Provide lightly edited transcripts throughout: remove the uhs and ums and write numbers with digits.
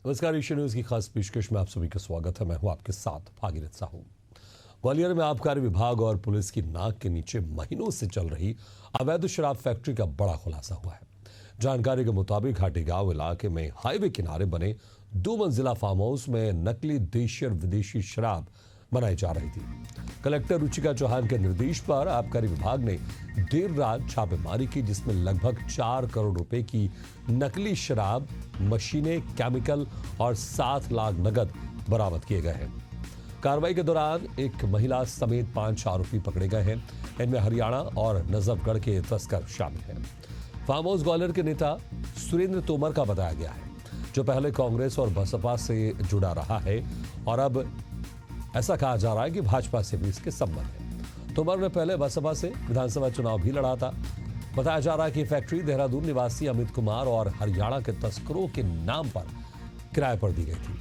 नमस्कार, Asian news की खास पेशकश में आप सभी का स्वागत है। मैं हूं आपके साथ भागीरथ साहू। ग्वालियर में आबकारी विभाग और पुलिस की नाक के नीचे महीनों से चल रही अवैध शराब फैक्ट्री का बड़ा खुलासा हुआ है। जानकारी के मुताबिक घाटी गांव इलाके में हाईवे किनारे बने 2 मंजिला फार्म हाउस में नकली देशी और विदेशी शराब बनाई जा रही थी। कलेक्टर रुचिका चौहान के निर्देश पर आबकारी विभाग ने देर रात छापेमारी की, जिसमें लगभग 4 करोड़ रुपए की नकली शराब, मशीनें, केमिकल और 7 लाख नगद बरामद किए गए हैं। कार्रवाई के दौरान एक महिला समेत 5 आरोपी पकड़े गए हैं। इनमें हरियाणा और नजफगढ़ के तस्कर शामिल हैं। फार्म हाउस ग्वालियर के नेता सुरेंद्र तोमर का बताया गया है, जो पहले कांग्रेस और बसपा से जुड़ा रहा है और अब ऐसा कहा जा रहा है कि भाजपा से भी इसके संबंध है। तोमर ने पहले बसपा से विधानसभा चुनाव भी लड़ा था। बताया जा रहा है कि फैक्ट्री देहरादून निवासी अमित कुमार और हरियाणा के तस्करों के नाम पर किराए पर दी गई थी।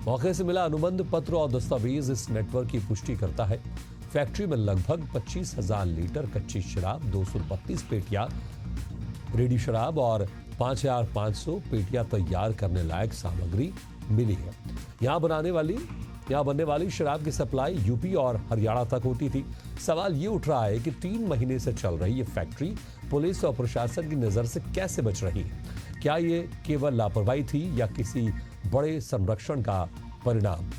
मौके से मिला अनुबंध पत्र और दस्तावेज इस नेटवर्क की पुष्टि करता है। फैक्ट्री में लगभग 25,000 लीटर कच्ची शराब, 232 पेटियां रेडी शराब और 5,500 पेटियां तैयार करने लायक सामग्री मिली है। यहाँ बनने वाली शराब की सप्लाई यूपी और हरियाणा तक होती थी। सवाल ये उठ रहा है कि 3 महीने से चल रही ये फैक्ट्री पुलिस और प्रशासन की नजर से कैसे बच रही है? क्या ये केवल लापरवाही थी या किसी बड़े संरक्षण का परिणाम?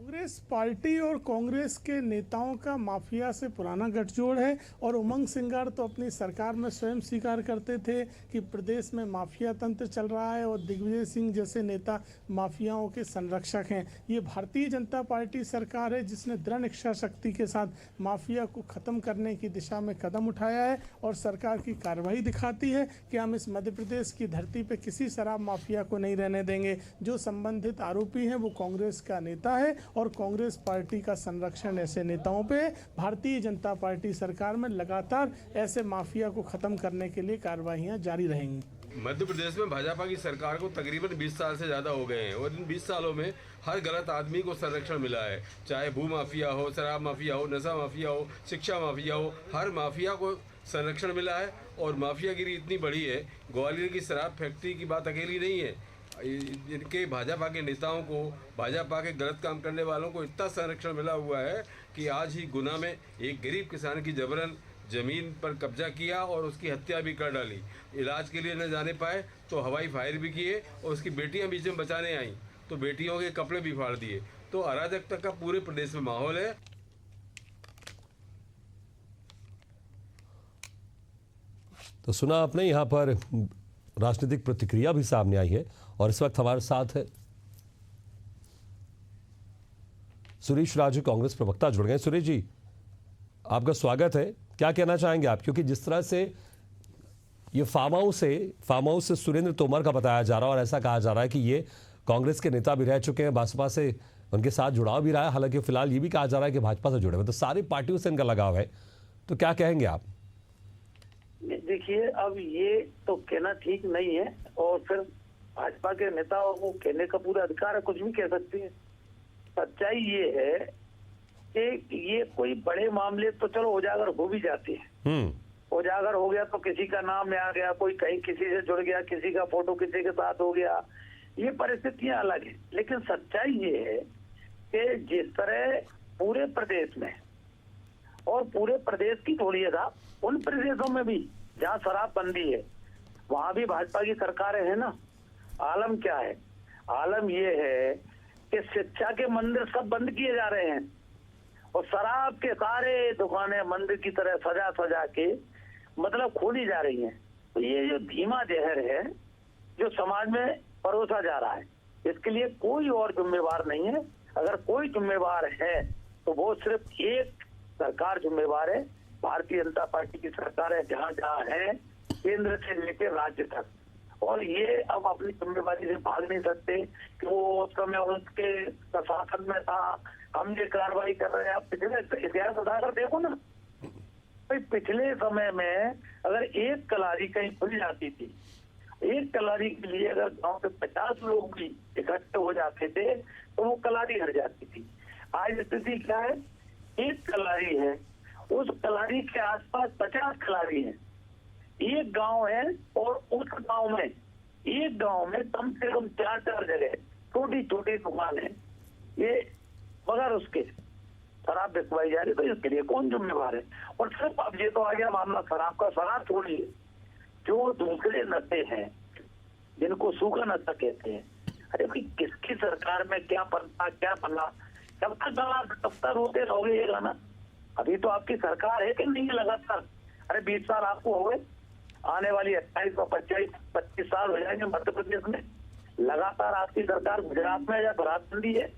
कांग्रेस पार्टी और कांग्रेस के नेताओं का माफिया से पुराना गठजोड़ है और उमंग सिंगार तो अपनी सरकार में स्वयं स्वीकार करते थे कि प्रदेश में माफिया तंत्र चल रहा है और दिग्विजय सिंह जैसे नेता माफियाओं के संरक्षक हैं। ये भारतीय जनता पार्टी सरकार है जिसने दृढ़ इच्छा शक्ति के साथ माफिया को खत्म करने की दिशा में कदम उठाया है और सरकार की कार्रवाई दिखाती है कि हम इस मध्य प्रदेश की धरती पर किसी शराब माफिया को नहीं रहने देंगे। जो संबंधित आरोपी हैं वो कांग्रेस का नेता है और कांग्रेस पार्टी का संरक्षण ऐसे नेताओं पे। भारतीय जनता पार्टी सरकार में लगातार ऐसे माफिया को खत्म करने के लिए कार्रवाइयां जारी रहेंगी। मध्य प्रदेश में भाजपा की सरकार को तकरीबन 20 साल से ज़्यादा हो गए हैं और इन 20 सालों में हर गलत आदमी को संरक्षण मिला है। चाहे भू माफिया हो, शराब माफिया हो, नशा माफिया हो, शिक्षा माफिया हो, हर माफिया को संरक्षण मिला है। और माफियागिरी इतनी बड़ी है, ग्वालियर की शराब फैक्ट्री की बात अकेली नहीं है। इनके भाजपा के नेताओं को, भाजपा के गलत काम करने वालों को इतना संरक्षण मिला हुआ है कि आज ही गुना में एक गरीब किसान की जबरन जमीन पर कब्जा किया और उसकी हत्या भी कर डाली। इलाज के लिए न जाने पाए तो हवाई फायर भी किए और उसकी बेटियां बीच में बचाने आईं तो बेटियों के कपड़े भी फाड़ दिए। तो अराजकता का पूरे प्रदेश में माहौल है। तो सुना आपने, यहाँ पर राजनीतिक प्रतिक्रिया भी सामने आई है और इस वक्त हमारे साथ है सुरेश राजू, कांग्रेस प्रवक्ता जुड़ गए। सुरेश जी, आपका स्वागत है। क्या कहना चाहेंगे आप, क्योंकि जिस तरह से ये फार्म हाउस से सुरेंद्र तोमर का बताया जा रहा है और ऐसा कहा जा रहा है कि ये कांग्रेस के नेता भी रह चुके हैं, भाजपा से उनके साथ जुड़ाव भी रहा है। हालांकि फिलहाल ये भी कहा जा रहा है कि भाजपा से जुड़े हुए, तो सारी पार्टियों से इनका लगाव है। तो क्या कहेंगे आप? देखिए, अब ये तो कहना ठीक नहीं है और फिर भाजपा के नेताओं को कहने का पूरा अधिकार है, कुछ भी कह सकते हैं। सच्चाई ये है कि ये कोई बड़े मामले तो चलो उजागर हो भी जाते हैं। उजागर हो गया तो किसी का नाम में आ गया, कोई कहीं किसी से जुड़ गया, किसी का फोटो किसी के साथ हो गया, ये परिस्थितियां अलग है। लेकिन सच्चाई ये है कि जिस तरह पूरे प्रदेश में और पूरे प्रदेश की थोड़ी है, उन प्रदेशों में भी जहाँ शराबबंदी है वहां भी भाजपा की सरकारें हैं ना। आलम क्या है? आलम ये है कि शिक्षा के मंदिर सब बंद किए जा रहे हैं और शराब के सारे दुकानें मंदिर की तरह सजा सजा के मतलब खोली जा रही हैं। तो ये जो धीमा जहर है जो समाज में परोसा जा रहा है, इसके लिए कोई और जिम्मेवार नहीं है। अगर कोई जिम्मेवार है तो वो सिर्फ एक सरकार जिम्मेवार है, भारतीय जनता पार्टी की सरकार है, जहाँ जहाँ है, केंद्र से लेकर राज्य तक। और ये अब अपनी जिम्मेवारी से भाग नहीं सकते कि वो उस समय उनके प्रशासन में था, हम ये कार्रवाई कर रहे हैं। आप पिछले इतिहास उठाकर देखो ना, भाई पिछले समय में अगर एक कलारी कहीं खुल जाती थी एक कलारी के लिए अगर गांव के 50 लोग भी इकट्ठे हो जाते थे तो वो कलारी हट जाती थी। आज स्थिति क्या है, एक कलारी है, उस कलारी के आसपास 50 कलारी हैं। एक गांव है और उस गांव में कम से कम 4 जगह छोटी छोटी दुकान है, ये बगैर उसके शराब बिकवाई जा रही, तो इसके लिए कौन जिम्मेवार है? और सिर्फ अब ये तो आ गया मामला शराब का। शराब छोड़िए, जो दूसरे नशे हैं जिनको सूखा नशा कहते हैं, अरे भाई किसकी सरकार में क्या पन्ना क्या पन्ना, जब तक गाना तब तक रोते रहोगे ये गाना। अभी तो आपकी सरकार है कि नहीं है लगातार? अरे 20 साल आपको हो गए, आने वाली 28 और 25 साल हो जाएंगे मध्य प्रदेश में, लगातार आपकी सरकार गुजरात में या बराबंदी है।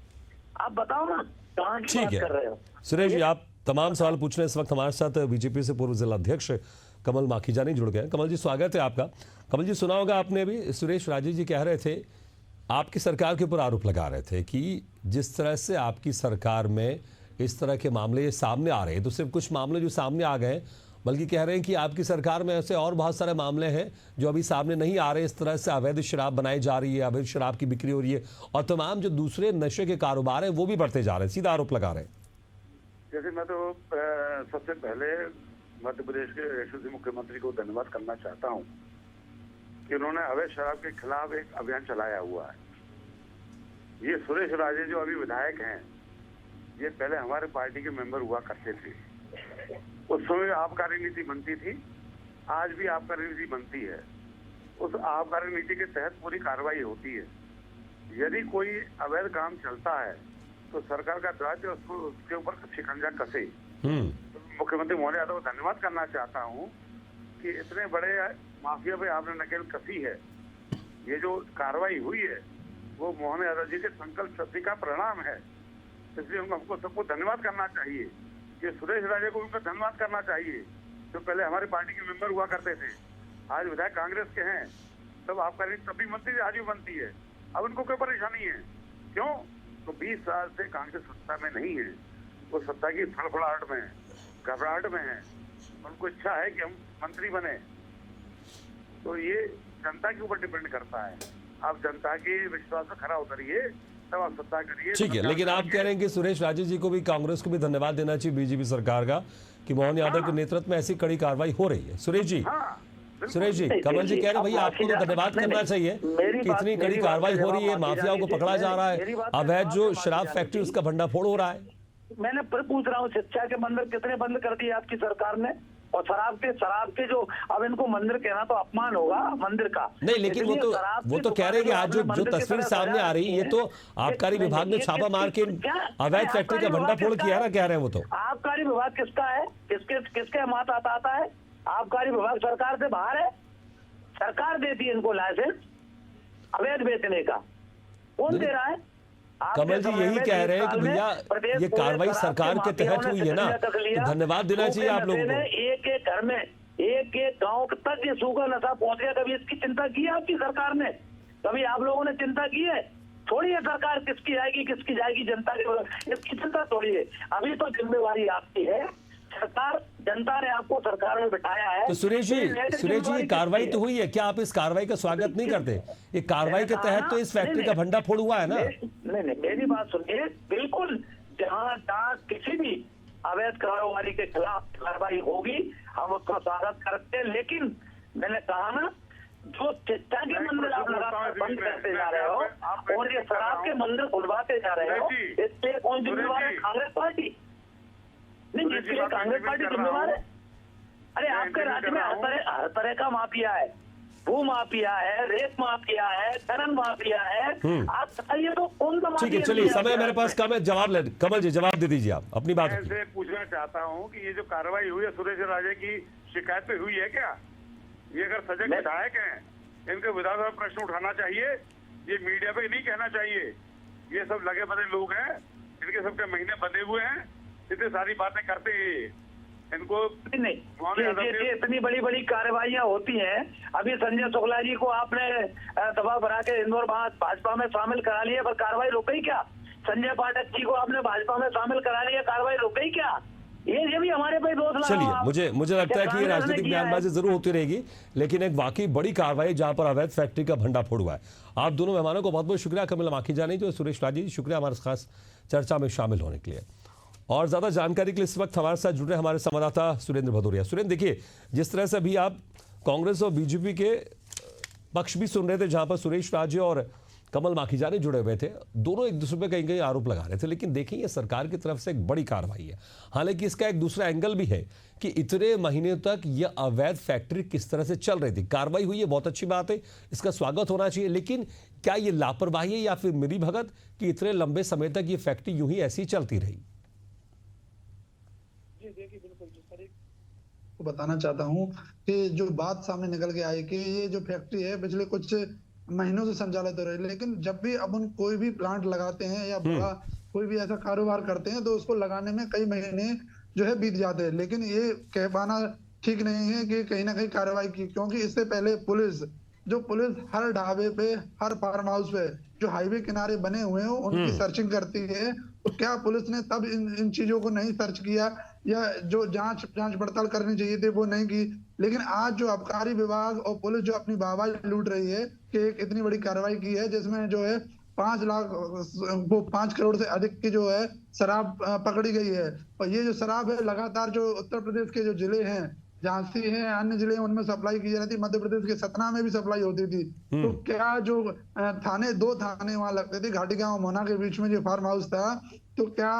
आप बताओ ना कहाँ की ठीक बात कर रहे हो? है सुरेश जी, आप तमाम सवाल पूछ रहे हैं। इस वक्त हमारे साथ बीजेपी से पूर्व जिला अध्यक्ष कमल माखीजानी जुड़ गए हैं। कमल जी स्वागत है आपका। कमल जी, सुना होगा आपने अभी सुरेश राजे जी कह रहे थे, आपकी सरकार के ऊपर आरोप लगा रहे थे कि जिस तरह से आपकी सरकार में इस तरह के मामले सामने आ रहे हैं, तो सिर्फ कुछ मामले जो सामने आ गए, बल्कि कह रहे हैं कि आपकी सरकार में ऐसे और बहुत सारे मामले हैं जो अभी सामने नहीं आ रहे। इस तरह से अवैध शराब बनाई जा रही है, अवैध शराब की बिक्री हो रही है और तमाम जो दूसरे नशे के कारोबार हैं वो भी बढ़ते जा रहे हैं। सीधा आरोप लगा रहे हैं। जैसे मैं तो सबसे पहले मध्य प्रदेश के यशस्वी मुख्यमंत्री को धन्यवाद करना चाहता हूं कि उन्होंने अवैध शराब के खिलाफ एक अभियान चलाया हुआ है। ये सुरेश राजे जो अभी विधायक हैं, ये पहले हमारे पार्टी के मेंबर हुआ करते थे। उस समय आबकारी नीति बनती थी, आज भी आबकारी नीति बनती है। उस आबकारी नीति के तहत पूरी कार्रवाई होती है। यदि कोई अवैध काम चलता है तो सरकार का दायित्व उसको उसके ऊपर शिकंजा कसे। मुख्यमंत्री महोदय यादव को धन्यवाद करना चाहता हूँ कि इतने बड़े माफिया पे आपने नकेल कसी है। ये जो कार्रवाई हुई है वो मोहन यादव जी के संकल्प शक्ति का परिणाम है, इसलिए हमको सबको धन्यवाद करना चाहिए। ये सुरेश राजे को उनका धन्यवाद करना चाहिए जो पहले हमारी पार्टी के मेंबर हुआ करते थे, आज विधायक कांग्रेस के हैं। तब आपका तब भी बनती थी, आज भी बनती है। अब उनको कोई परेशानी है क्यों? तो 20 साल से कांग्रेस सत्ता में नहीं है, वो सत्ता की फड़फड़ाहट में है, घबराहट में है। उनको इच्छा है कि हम मंत्री बने, तो ये जनता के ऊपर डिपेंड करता है। आप जनता के विश्वास में खरा उतरिए, तब आप सत्ता करिए। ठीक है, लेकिन आप कह रहे हैं कि सुरेश राजे जी को भी, कांग्रेस को भी धन्यवाद देना चाहिए बीजेपी सरकार का कि मोहन यादव के नेतृत्व में ऐसी कड़ी कार्रवाई हो रही है। सुरेश जी, सुरेश जी, कमल जी कह रहे भैया आपको तो धन्यवाद करना चाहिए कि इतनी कड़ी कार्रवाई हो रही है, माफियाओं को पकड़ा जा रहा है, अवैध जो शराब फैक्ट्री उसका भंडाफोड़ हो रहा है। मैंने फिर पूछ रहा हूँ, शिक्षा के मंदिर कितने बंद कर दिए आपकी सरकार ने? और शराब के जो, अब इनको मंदिर कहना तो अपमान होगा मंदिर का। नहीं, लेकिन वो तो कह रहे हैं कि आज जो तस्वीर सामने आ रही है, ये तो आबकारी विभाग ने छापा मार के अवैध फैक्ट्री का भंडाफोड़ किया ना, कह रहे हैं वो तो। आबकारी विभाग किसका है? किसके मात आता है? आबकारी विभाग सरकार से बाहर है, सरकार देती है इनको लाइसेंस अवैध बेचने का। कौन दे रहा है? कमल जी यही कह रहे हैं कि भैया ये कार्रवाई सरकार के तहत हुई है ना, तो धन्यवाद देना चाहिए आप लोगों को। एक एक घर में, एक एक गांव तक ये सूखा नशा पहुंच गया। कभी इसकी चिंता की है आपकी सरकार ने? कभी आप लोगों ने चिंता की है? छोड़िए सरकार किसकी जाएगी जनता के, इसकी चिंता छोड़िए। अभी तो जिम्मेवारी आपकी है, सरकार, जनता ने आपको सरकार में बिठाया है। तो सुरेश जी ये कार्रवाई तो हुई है, क्या आप इस कार्रवाई का स्वागत नहीं करते? ये कार्रवाई के तहत तो इस फैक्ट्री का भंडाफोड़ हुआ है ना। नहीं, मेरी बात सुनिए। बिल्कुल, जहाँ किसी भी अवैध कारोबारी के खिलाफ कार्रवाई होगी हम उसका स्वागत करते हैं। लेकिन मैंने कहा ना, जो चिट्टा के मंदिर आप लगातार बंद करते जा रहे हो और ये शराब के मंदिर खुलवाते जा रहे हो, इसलिए कौन जिम्मेवार है? कांग्रेस पार्टी नहीं, जिसके लिए कांग्रेस पार्टी जिम्मेवार है। अरे आपके राज्य में हर तरह का माफिया है, भू माफिया है, रेत माफिया है, खनन माफिया है। आप बताइए तो कौन सा माफिया? ठीक है, चलिए, समय मेरे पास कम है, जवाब ले। कमल जी जवाब दे दीजिए आप अपनी बात। मैं पूछना चाहता हूँ कि ये जो कार्रवाई हुई है सुरेश राजे की शिकायत पे हुई है क्या? ये अगर सजग विधायक हैं, इनके विधानसभा में प्रश्न उठाना चाहिए, ये मीडिया पे नहीं कहना चाहिए। ये सब लगे बदे लोग हैं, इनके सबके महीने बंधे हुए हैं, इतनी सारी बातें करते हैं। इनको नहीं, इतनी बड़ी बड़ी कार्रवाइयां होती हैं। अभी संजय शुक्ला जी को आपने दबाव बना के इंदौर भाजपा में शामिल करा लिया, पर कार्रवाई रुक गई क्या? संजय पाठक जी को आपने भाजपा में शामिल करा लिया, कार्रवाई रुक गई क्या? ये भी हमारे पे दोष लगाओ चलिए, आप। मुझे लगता है कि ये कांग्रेस ने राजनीतिक किया है। बयानबाजी जरूर होती रहेगी, लेकिन एक वाकई बड़ी कार्रवाई जहां पर अवैध फैक्ट्री का भंडाफोड़ हुआ है। आप दोनों मेहमानों को बहुत बहुत शुक्रिया, कमल माखीजानी जो सुरेश राजी जी, शुक्रिया हमारे खास चर्चा में शामिल होने के लिए। और ज्यादा जानकारी के लिए इस वक्त हमारे साथ जुड़े हमारे संवाददाता सुरेंद्र भदौरिया। सुरेंद्र, देखिए जिस तरह से अभी आप कांग्रेस और बीजेपी के पक्ष भी सुन रहे थे, जहां पर सुरेश राजे और कमल माखीजानी जुड़े हुए थे, दोनों एक दूसरे पे कहीं कहीं आरोप लगा रहे थे, लेकिन देखिए ये सरकार की तरफ से एक बड़ी कार्रवाई है। हालांकि इसका एक दूसरा एंगल भी है कि इतने महीने तक ये अवैध फैक्ट्री किस तरह से चल रही थी। कार्रवाई हुई है, बहुत अच्छी बात है, इसका स्वागत होना चाहिए, लेकिन क्या ये लापरवाही है या फिर मिलीभगत कि इतने लंबे समय तक ये फैक्ट्री यूं ही ऐसी चलती रही? को बताना चाहता हूं कि जो बात सामने निकल के आई कि ये जो फैक्ट्री है पिछले कुछ महीनों से संचालित हो रही है, लेकिन जब भी अपन कोई भी प्लांट लगाते हैं या बड़ा कोई भी ऐसा कारोबार करते हैं तो उसको लगाने में कई महीने जो है बीत जाते हैं। लेकिन ये कह पाना ठीक नहीं है कि कहीं ना कहीं कार्रवाई की, क्योंकि इससे पहले पुलिस हर ढाबे पे, हर फार्म हाउस पे जो हाईवे किनारे बने हुए हैं उनकी सर्चिंग करती है। तो क्या पुलिस ने तब इन चीजों को नहीं सर्च किया, या जो जांच पड़ताल करनी चाहिए थी वो नहीं की? लेकिन आज जो आबकारी विभाग और पुलिस जो अपनी वाहवाही लूट रही है कि एक इतनी बड़ी कार्रवाई की है जिसमें जो है 5 करोड़ से अधिक की जो है शराब पकड़ी गई है। और ये जो शराब है लगातार जो उत्तर प्रदेश के जो जिले हैं, झांसी है, अन्य जिले उनमें सप्लाई की जा रही थी, मध्य प्रदेश के सतना में भी सप्लाई होती थी। तो क्या जो दो थाने वहां लगते थे, घाटी गांव मोना के बीच में जो फार्म हाउस था, तो क्या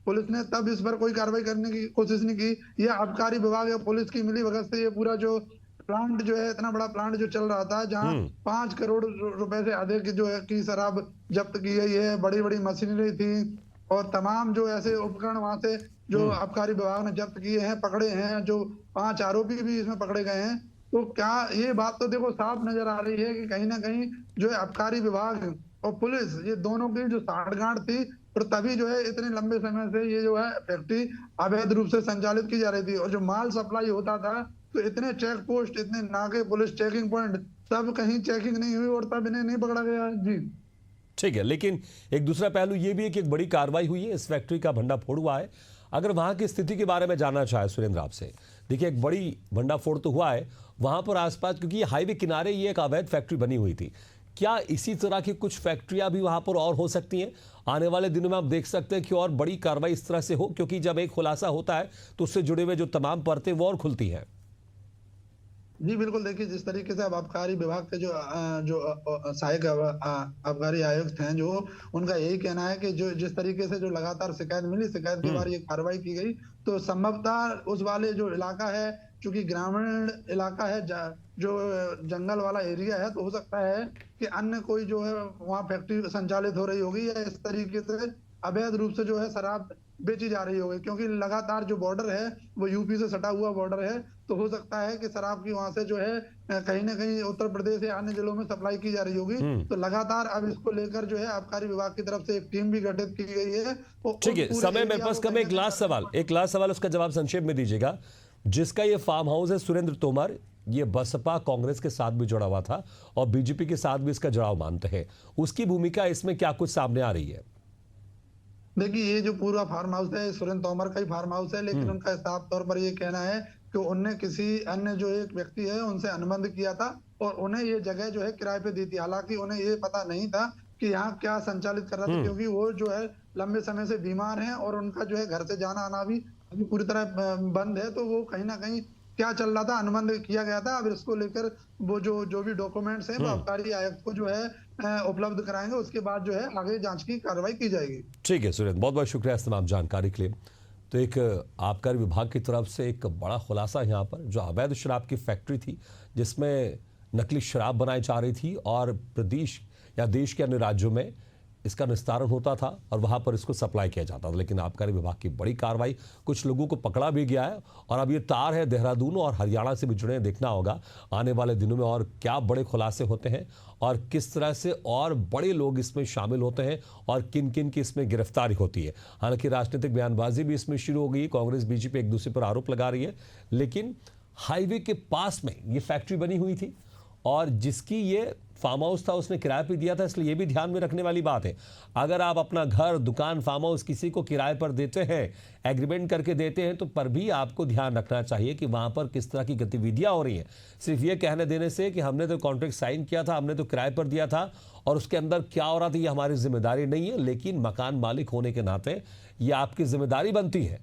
पुलिस ने तब इस पर कोई कार्रवाई करने की कोशिश नहीं की? या आबकारी विभाग या पुलिस की मिलीभगत से ये पूरा जो प्लांट जो है, इतना बड़ा प्लांट जो चल रहा था जहां 5 करोड़ रुपए से अधिक जो है की शराब जब्त की गई है, बड़ी बड़ी मशीनरी थी और तमाम जो ऐसे उपकरण वहां से जो आबकारी विभाग ने जब्त किए हैं, पकड़े हैं, जो 5 आरोपी भी इसमें पकड़े गए हैं। तो क्या ये बात तो देखो साफ नजर आ रही है कि कहीं ना कहीं जो है आबकारी विभाग और पुलिस ये दोनों की जो साठगांठ थी, और तभी जो है इतने लंबे समय से ये जो है फैक्ट्री अवैध रूप से संचालित की जा रही थी। और जो माल सप्लाई होता था तो इतने चेक पोस्ट, इतने नाके, पुलिस चेकिंग पॉइंट, तब कहीं चेकिंग नहीं हुई और तब इन्हें नहीं पकड़ा गया। जी ठीक है, लेकिन एक दूसरा पहलू ये भी है कि एक बड़ी कार्रवाई हुई है, इस फैक्ट्री का भंडाफोड़ हुआ है। अगर वहां की स्थिति के बारे में जानना चाहे सुरेंद्र आपसे, देखिए एक बड़ी भंडाफोड़ तो हुआ है वहां पर आसपास, क्योंकि हाईवे किनारे ये एक अवैध फैक्ट्री बनी हुई थी। क्या इसी तरह की कुछ फैक्ट्रियां भी वहां पर और हो सकती हैं? आने वाले दिनों में आप देख सकते हैं कि और बड़ी कार्रवाई इस तरह से हो, क्योंकि जब एक खुलासा होता है तो उससे जुड़े हुए जो तमाम परतें वो और खुलती हैं। जी बिल्कुल, देखिए जिस तरीके से अब आबकारी विभाग के जो सहायक आबकारी आयुक्त हैं, जो उनका यही कहना है कि जो जिस तरीके से जो लगातार शिकायत मिली, शिकायत के बाद ये कार्रवाई की गई, तो संभवतः उस वाले जो इलाका है, चूंकि ग्रामीण इलाका है, जो जंगल वाला एरिया है, तो हो सकता है कि अन्य कोई जो है वहाँ फैक्ट्री संचालित हो रही होगी या इस तरीके से अवैध रूप से जो है शराब बेची जा रही होगी, क्योंकि लगातार जो बॉर्डर है वो यूपी से सटा हुआ बॉर्डर है। तो हो सकता है कि शराब की वहां से जो है कहीं ना कहीं उत्तर प्रदेश या अन्य जिलों में सप्लाई की जा रही होगी। तो लगातार अब इसको लेकर जो है आबकारी विभाग की तरफ से एक टीम भी गठित की गई है। ठीक है, समय में बस कम एक लास्ट सवाल उसका जवाब संक्षेप में दीजिएगा। जिसका ये फार्म हाउस है सुरेंद्र तोमर, ये बसपा कांग्रेस के साथ भी जुड़ा हुआ था और बीजेपी के साथ भी इसका जुड़ाव मानते हैं, उसकी भूमिका इसमें क्या कुछ सामने आ रही है? देखिए ये जो पूरा फार्म हाउस है सुरेंद्र तोमर का ही फार्म हाउस है, लेकिन उनका साफ तौर पर ये कहना है कि उनने किसी अन्य जो एक व्यक्ति है उनसे अनुबंध किया था और उन्हें ये जगह जो है किराए पे दी थी। हालांकि उन्हें ये पता नहीं था कि यहाँ क्या संचालित कर रहा था, क्योंकि वो जो है लंबे समय से बीमार हैं और उनका जो है घर से जाना आना भी अभी पूरी तरह बंद है। तो वो कहीं ना कहीं क्या चल रहा था, अनुबंध किया गया था। अब इसको लेकर वो जो भी डॉक्यूमेंट्स हैं वो आबकारी आयुक्त को जो है उपलब्ध कराएंगे, उसके बाद जो है आगे जांच की कार्रवाई की जाएगी। ठीक है सुरेंद्र, बहुत बहुत शुक्रिया इस तमाम जानकारी के लिए। तो एक आबकारी विभाग की तरफ से एक बड़ा खुलासा यहाँ पर, जो अवैध शराब की फैक्ट्री थी जिसमें नकली शराब बनाई जा रही थी और प्रदेश या देश के अन्य राज्यों में इसका निस्तारण होता था और वहां पर इसको सप्लाई किया जाता था। लेकिन आबकारी विभाग की बड़ी कार्रवाई, कुछ लोगों को पकड़ा भी गया है और अब ये तार है देहरादून और हरियाणा से भी जुड़े। देखना होगा आने वाले दिनों में और क्या बड़े खुलासे होते हैं और किस तरह से और बड़े लोग इसमें शामिल होते हैं और किन किन की इसमें गिरफ्तारी होती है। हालांकि राजनीतिक बयानबाजी भी इसमें शुरू हो गई, कांग्रेस बीजेपी एक दूसरे पर आरोप लगा रही है, लेकिन हाईवे के पास में ये फैक्ट्री बनी हुई थी और जिसकी ये फार्म हाउस था उसने किराए पे दिया था, इसलिए ये भी ध्यान में रखने वाली बात है। अगर आप अपना घर, दुकान, फार्म हाउस किसी को किराए पर देते हैं, एग्रीमेंट करके देते हैं, तो पर भी आपको ध्यान रखना चाहिए कि वहां पर किस तरह की गतिविधियां हो रही हैं। सिर्फ ये कहने देने से कि हमने तो कॉन्ट्रैक्ट साइन किया था, हमने तो किराए पर दिया था और उसके अंदर क्या हो रहा था ये हमारी जिम्मेदारी नहीं है, लेकिन मकान मालिक होने के नाते ये आपकी जिम्मेदारी बनती है।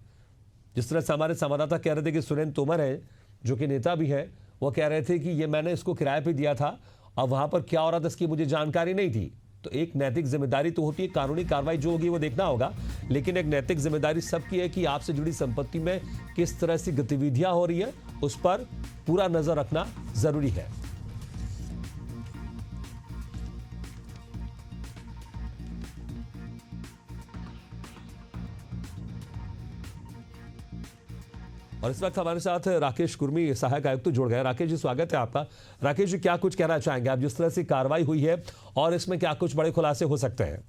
जिस तरह से हमारे संवाददाता कह रहे थे कि सुरेंद्र तोमर है, जो कि नेता भी है, वो कह रहे थे कि ये मैंने इसको किराए पे दिया था, अब वहां पर क्या हो रहा था इसकी मुझे जानकारी नहीं थी। तो एक नैतिक जिम्मेदारी तो होती है, कानूनी कार्रवाई जो होगी वो देखना होगा, लेकिन एक नैतिक जिम्मेदारी सबकी है कि आपसे जुड़ी संपत्ति में किस तरह से गतिविधियां हो रही है, उस पर पूरा नजर रखना जरूरी है। और इस वक्त हमारे साथ राकेश कुर्मी, सहायक आयुक्त, जुड़ गए। राकेश जी, स्वागत है आपका। राकेश जी, क्या कुछ कहना चाहेंगे आप, जिस तरह से कार्रवाई हुई है और इसमें क्या कुछ बड़े खुलासे हो सकते हैं?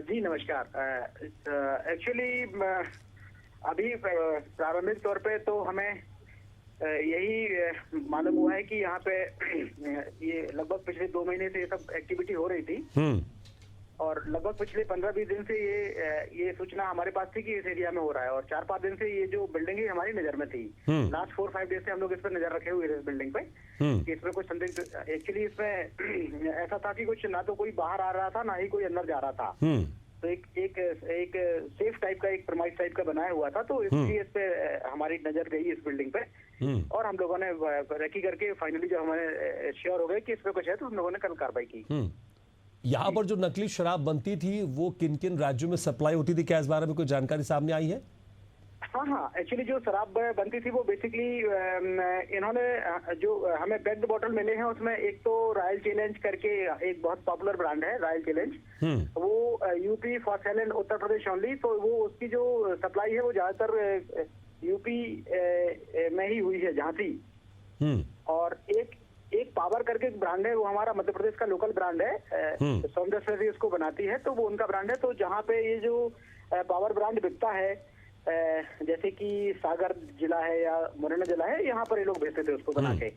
जी नमस्कार। एक्चुअली अभी प्रारंभिक तौर पे तो हमें यही मालूम हुआ है कि यहाँ पे ये लगभग पिछले 2 महीने से ये सब एक्टिविटी हो रही थी और लगभग पिछले 15-20 दिन से ये सूचना हमारे पास थी कि इस एरिया में हो रहा है और 4-5 दिन से ये जो बिल्डिंग है हमारी नजर में थी। लास्ट 4-5 डेज से हम लोग इस पर नजर रखे हुए थे इस बिल्डिंग पे कि इसमें कुछ संदिग्ध, एक्चुअली इसमें ऐसा था कि कुछ ना तो कोई बाहर आ रहा था ना ही कोई अंदर जा रहा था। तो एक सेफ टाइप का, एक प्रमाइस टाइप का बनाया हुआ था, तो इसलिए इस पे हमारी नजर गई इस बिल्डिंग पे और हम लोगों ने रेकी करके फाइनली जब हमें श्योर हो गए कि इस पे कुछ है तो हम लोगों ने कल कार्रवाई की। यहाँ पर जो नकली शराब बनती थी वो किन किन राज्यों में सप्लाई होती थी, क्या इस बारे में कोई जानकारी सामने आई है? हाँ, एक्चुअली जो शराब बनती थी वो बेसिकली इन्होंने जो हमें पैक्ड बॉटल मिले हैं उसमें एक तो रॉयल चैलेंज करके एक बहुत पॉपुलर ब्रांड है रॉयल चैलेंज, वो यूपी फॉस्फेल एंड उत्तर प्रदेश ओनली, तो वो उसकी जो सप्लाई है वो ज्यादातर यूपी में ही हुई है झांसी। और एक पावर करके एक ब्रांड है, वो हमारा मध्य प्रदेश का लोकल ब्रांड है, सौंदर्य उसको बनाती है, तो वो उनका ब्रांड है। तो जहाँ पे ये जो पावर ब्रांड बिकता है, जैसे कि सागर जिला है या मुरैना जिला है, यहाँ पर ये लोग भेजते थे उसको बना के।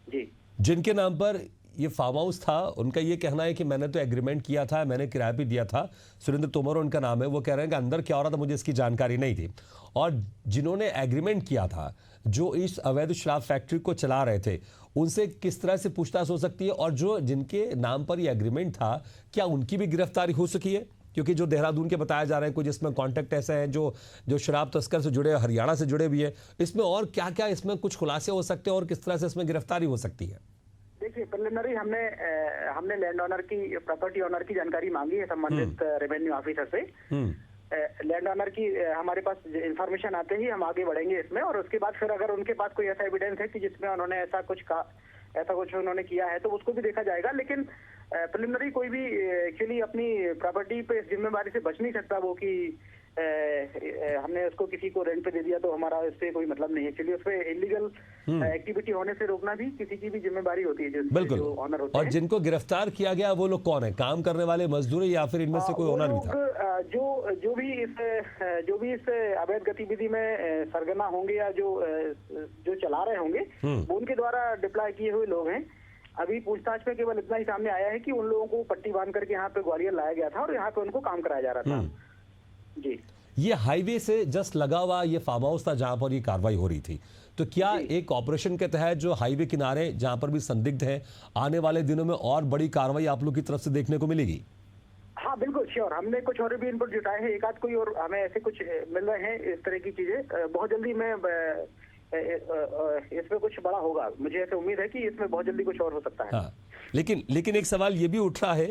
जी, जिनके नाम पर ये फार्म हाउस था उनका ये कहना है कि मैंने तो एग्रीमेंट किया था, मैंने किराए पे दिया था। सुरेंद्र तोमर उनका नाम है, वो कह रहे हैं कि अंदर क्या हो रहा था मुझे इसकी जानकारी नहीं थी। और जिन्होंने एग्रीमेंट किया था, जो इस अवैध शराब फैक्ट्री को चला रहे थे, उनसे किस तरह से पूछताछ हो सकती है? और जो जिनके नाम पर ये एग्रीमेंट था, क्या उनकी भी गिरफ्तारी हो सकी है? क्योंकि जो देहरादून के बताया जा रहे हैं कुछ इसमें कॉन्टैक्ट ऐसे हैं जो शराब तस्कर से जुड़े, हरियाणा से जुड़े भी है, इसमें और क्या क्या इसमें कुछ खुलासे हो सकते हैं और किस तरह से इसमें गिरफ्तारी हो सकती है? देखिए, प्रिलिमिनरी हमने लैंड ऑनर की, प्रॉपर्टी ऑनर की जानकारी मांगी है संबंधित रेवेन्यू ऑफिसर से। लैंड ऑनर की हमारे पास इंफॉर्मेशन आते ही हम आगे बढ़ेंगे इसमें, और उसके बाद फिर अगर उनके पास कोई ऐसा एविडेंस है कि जिसमें उन्होंने ऐसा कुछ उन्होंने किया है तो उसको भी देखा जाएगा। लेकिन प्रिलिमिनरी कोई भी एक्चुअली अपनी प्रॉपर्टी पे इस जिम्मेदारी से बच नहीं सकता वो कि हमने उसको किसी को रेंट पे दे दिया तो हमारा इससे कोई मतलब नहीं है। एक्चुअली उसपे इलीगल एक्टिविटी होने से रोकना भी किसी की भी जिम्मेदारी होती है, बिल्कुल। जो ऑनर होते और हैं। जिनको गिरफ्तार किया गया वो लोग कौन है? काम करने वाले मजदूर या फिर इनमें से कोई ओनर भी था? जो भी इस अवैध गतिविधि में सरगना होंगे या जो चला रहे होंगे वो उनके द्वारा डिप्लॉय किए हुए लोग हैं। अभी पूछताछ में केवल इतना ही सामने आया है कि उन लोगों को पट्टी बांध करके यहाँ पे ग्वालियर लाया गया था और यहाँ पे उनको काम कराया जा रहा था। जी, ये हाईवे से जस्ट लगा हुआ ये फार्म हाउस था जहां पर ये कार्रवाई हो रही थी, तो क्या एक ऑपरेशन के तहत जो हाईवे किनारे जहां पर भी संदिग्ध है, आने वाले दिनों में और बड़ी कार्रवाई आप लोग की तरफ से देखने को मिलेगी? हाँ बिल्कुल श्योर, हमने कुछ और भी इनपुट जुटाए हैं, एक आध कोई और हमें ऐसे कुछ मिल रहे हैं इस तरह की चीजें। बहुत जल्दी मैं इसमें कुछ बड़ा होगा, मुझे ऐसे उम्मीद है कि इसमें बहुत जल्दी कुछ और हो सकता है। हाँ, लेकिन एक सवाल ये भी उठ रहा है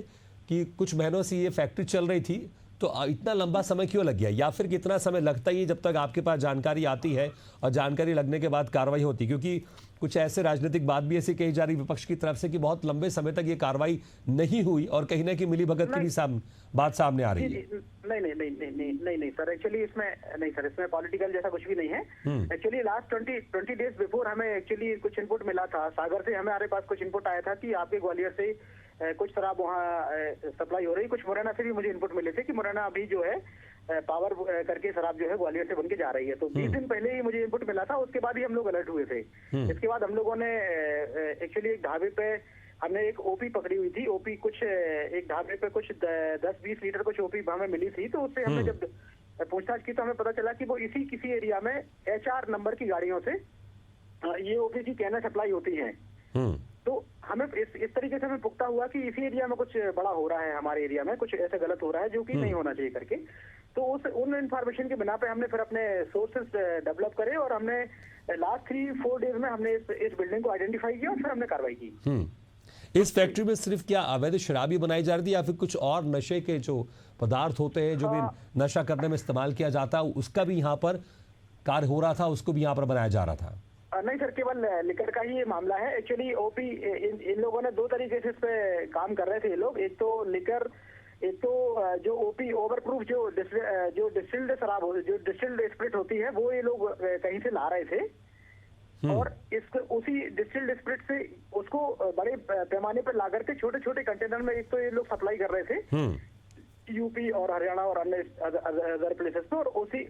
कि कुछ महीनों से ये फैक्ट्री चल रही थी, तो इतना लंबा समय क्यों लग गया, या फिर कितना समय लगता ही है जब तक आपके पास जानकारी आती है और जानकारी लगने के बाद कार्रवाई होती? क्योंकि कुछ ऐसे राजनीतिक बात भी ऐसी कही जा रही विपक्ष की तरफ से कि बहुत लंबे समय तक ये कार्रवाई नहीं हुई और कहीं ना कहीं मिलीभगत की भी बात सामने आ रही है। नहीं सर, एक्चुअली इसमें पॉलिटिकल जैसा कुछ भी नहीं है। एक्चुअली लास्ट 20 डेज बिफोर हमें एक्चुअली कुछ इनपुट मिला था, सागर से हमारे पास कुछ इनपुट आया था कि आपके ग्वालियर से कुछ शराब वहाँ सप्लाई हो रही। कुछ मुरैना से भी मुझे इनपुट मिले थे कि मुरैना अभी जो है पावर करके शराब जो है ग्वालियर से बन के जा रही है। तो 20 दिन पहले ही मुझे इनपुट मिला था, उसके बाद ही हम लोग अलर्ट हुए थे। इसके बाद हम लोगों ने एक्चुअली एक ढाबे पे हमने एक ओपी पकड़ी हुई थी। ओपी कुछ एक ढाबे पे कुछ 10-20 लीटर कुछ ओपी हमें मिली थी। तो उससे हमने जब पूछताछ की तो हमें पता चला कि वो इसी किसी एरिया में HR नंबर की गाड़ियों से ये ओपी की कैन सप्लाई होती है। तो हमें इस तरीके से हमें पुख्ता हुआ कि इसी एरिया में कुछ बड़ा हो रहा है, हमारे एरिया में कुछ ऐसा गलत हो रहा है जो कि नहीं होना चाहिए करके। तो उन इन्फॉर्मेशन के बिना पे हमने फिर अपने सोर्सेस डेवलप करे और हमने लास्ट 3-4 डेज में हमने इस बिल्डिंग को आइडेंटिफाई किया और फिर हमने कार्रवाई की। इस फैक्ट्री में सिर्फ क्या अवैध शराब ही बनाई जा रही थी या फिर कुछ और नशे के जो पदार्थ होते हैं जो भी नशा करने में इस्तेमाल किया जाता है उसका भी यहाँ पर कार्य हो रहा था, उसको भी यहाँ पर बनाया जा रहा था? नहीं सर, केवल लिकर का ही ये मामला है। एक्चुअली ओपी इन लोगों ने 2 तरीके से इस पे काम कर रहे थे ये लोग। एक तो लिकर, एक तो जो ओपी ओवरप्रूफ जो डिस्टिल्ड शराब होती, जो डिस्टिल्ड स्पिरिट होती है, वो ये लोग कहीं से ला रहे थे और उसी डिस्टिल्ड स्पिरिट से उसको बड़े पैमाने पर ला करके छोटे छोटे कंटेनर में एक तो ये लोग सप्लाई कर रहे थे यूपी और हरियाणा और अन्य अदर प्लेसेस पे,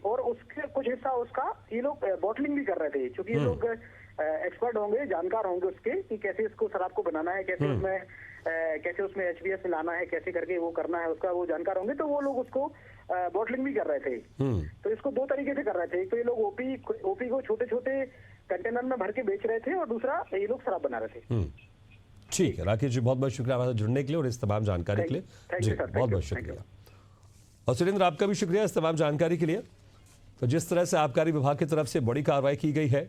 और उसके कुछ हिस्सा उसका ये लोग बॉटलिंग भी कर रहे थे। क्योंकि ये लोग एक्सपर्ट होंगे, जानकार होंगे उसके कि कैसे इसको शराब को बनाना है, कैसे उसमें HBS मिलाना है, कैसे करके वो करना है, उसका वो जानकार होंगे। तो वो लोग उसको बॉटलिंग भी कर रहे थे। तो इसको 2 तरीके से कर रहे थे। एक तो ये लोग ओपी को छोटे छोटे कंटेनर में भर के बेच रहे थे और दूसरा ये लोग शराब बना रहे थे। ठीक है राकेश जी, बहुत बहुत शुक्रिया हमारे साथ जुड़ने के लिए और इस तमाम जानकारी के लिए जी, बहुत बहुत शुक्रिया। और सुरेंद्र, आपका भी शुक्रिया इस तमाम जानकारी के लिए। तो जिस तरह से आबकारी विभाग की तरफ से बड़ी कार्रवाई की गई है,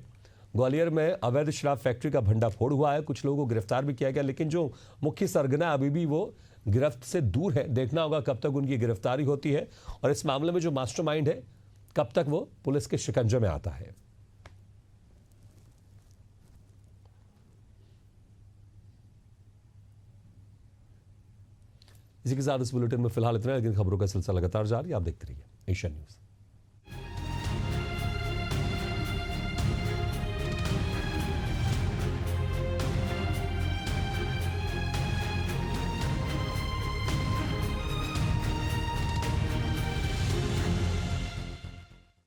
ग्वालियर में अवैध शराब फैक्ट्री का भंडाफोड़ हुआ है, कुछ लोगों को गिरफ्तार भी किया गया, लेकिन जो मुख्य सरगना अभी भी वो गिरफ्त से दूर है। देखना होगा कब तक उनकी गिरफ्तारी होती है और इस मामले में जो मास्टरमाइंड है कब तक वो पुलिस के शिकंजे में आता है। इसी के साथ इस बुलेटिन में फिलहाल इतना, लेकिन खबरों का सिलसिला लगातार जारी, आप देखते रहिए एशियन न्यूज़।